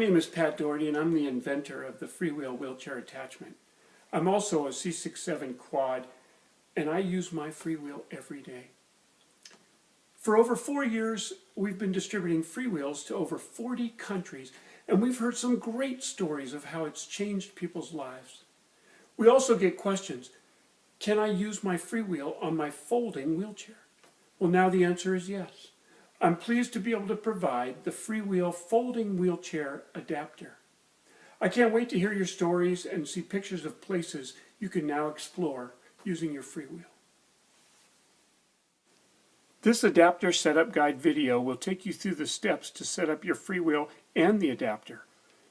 name is Pat Doherty and I'm the inventor of the Freewheel wheelchair attachment. I'm also a C67 quad and I use my Freewheel every day. For over 4 years, we've been distributing Freewheels to over 40 countries and we've heard some great stories of how it's changed people's lives. We also get questions, can I use my Freewheel on my folding wheelchair? Well, now the answer is yes. I'm pleased to be able to provide the Freewheel folding wheelchair adapter. I can't wait to hear your stories and see pictures of places you can now explore using your Freewheel. This adapter setup guide video will take you through the steps to set up your Freewheel and the adapter.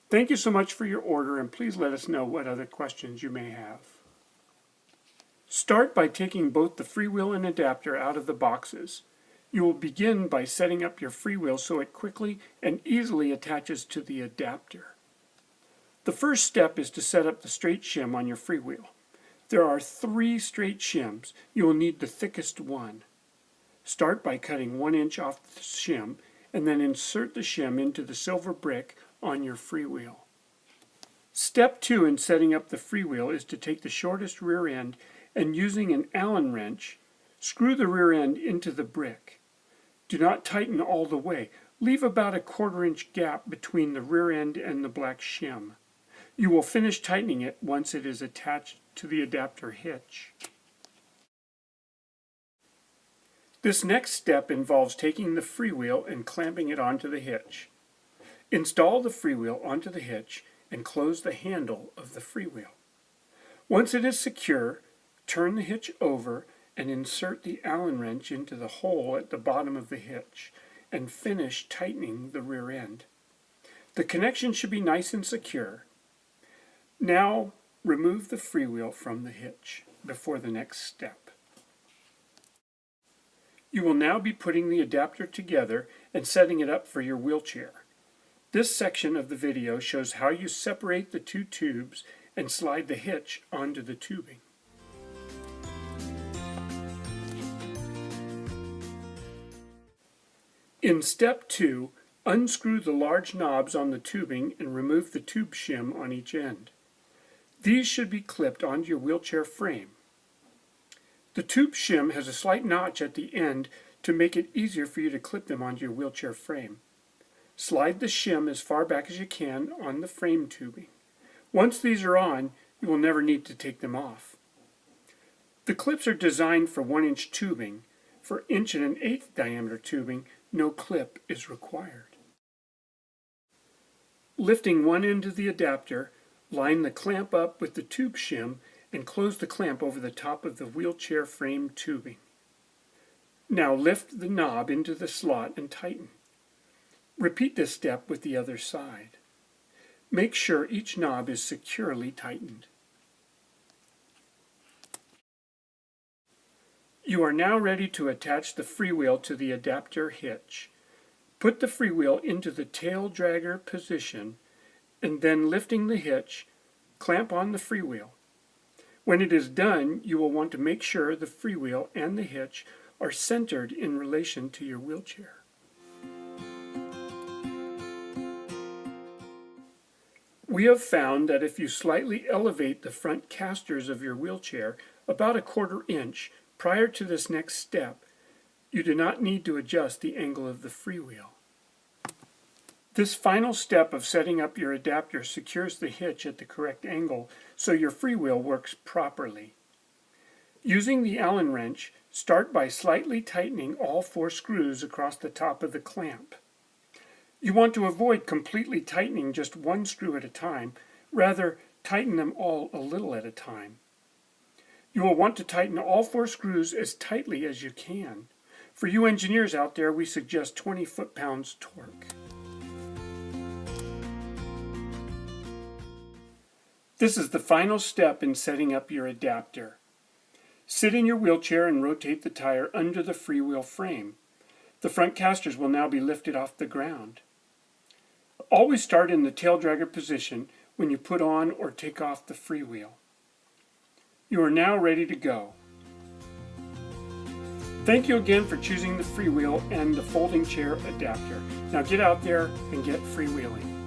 Thank you so much for your order and please let us know what other questions you may have. Start by taking both the Freewheel and adapter out of the boxes. You will begin by setting up your Freewheel so it quickly and easily attaches to the adapter. The first step is to set up the straight shim on your Freewheel. There are 3 straight shims. You will need the thickest one. Start by cutting 1 inch off the shim and then insert the shim into the silver brick on your Freewheel. Step 2 in setting up the Freewheel is to take the shortest rear end and using an Allen wrench, screw the rear end into the brick. Do not tighten all the way. Leave about a 1/4 inch gap between the rear end and the black shim. You will finish tightening it once it is attached to the adapter hitch. This next step involves taking the Freewheel and clamping it onto the hitch. Install the Freewheel onto the hitch and close the handle of the Freewheel. Once it is secure, turn the hitch over and insert the Allen wrench into the hole at the bottom of the hitch and finish tightening the rear end. The connection should be nice and secure. Now remove the Freewheel from the hitch before the next step. You will now be putting the adapter together and setting it up for your wheelchair. This section of the video shows how you separate the 2 tubes and slide the hitch onto the tubing. In step 2, unscrew the large knobs on the tubing and remove the tube shim on each end. These should be clipped onto your wheelchair frame. The tube shim has a slight notch at the end to make it easier for you to clip them onto your wheelchair frame. Slide the shim as far back as you can on the frame tubing. Once these are on, you will never need to take them off. The clips are designed for 1 inch tubing. For 1 1/8" diameter tubing, no clip is required. Lifting one end of the adapter, line the clamp up with the tube shim and close the clamp over the top of the wheelchair frame tubing. Now lift the knob into the slot and tighten. Repeat this step with the other side. Make sure each knob is securely tightened. You are now ready to attach the Freewheel to the adapter hitch. Put the Freewheel into the tail dragger position and then lifting the hitch, clamp on the Freewheel. When it is done, you will want to make sure the Freewheel and the hitch are centered in relation to your wheelchair. We have found that if you slightly elevate the front casters of your wheelchair about a 1/4 inch prior to this next step, you do not need to adjust the angle of the Freewheel. This final step of setting up your adapter secures the hitch at the correct angle so your Freewheel works properly. Using the Allen wrench, start by slightly tightening all 4 screws across the top of the clamp. You want to avoid completely tightening just 1 screw at a time, rather tighten them all a little at a time. You will want to tighten all 4 screws as tightly as you can. For you engineers out there, we suggest 20 foot-pounds torque. This is the final step in setting up your adapter. Sit in your wheelchair and rotate the tire under the Freewheel frame. The front casters will now be lifted off the ground. Always start in the tail dragger position when you put on or take off the Freewheel. You are now ready to go. Thank you again for choosing the Freewheel and the folding chair adapter. Now get out there and get freewheeling.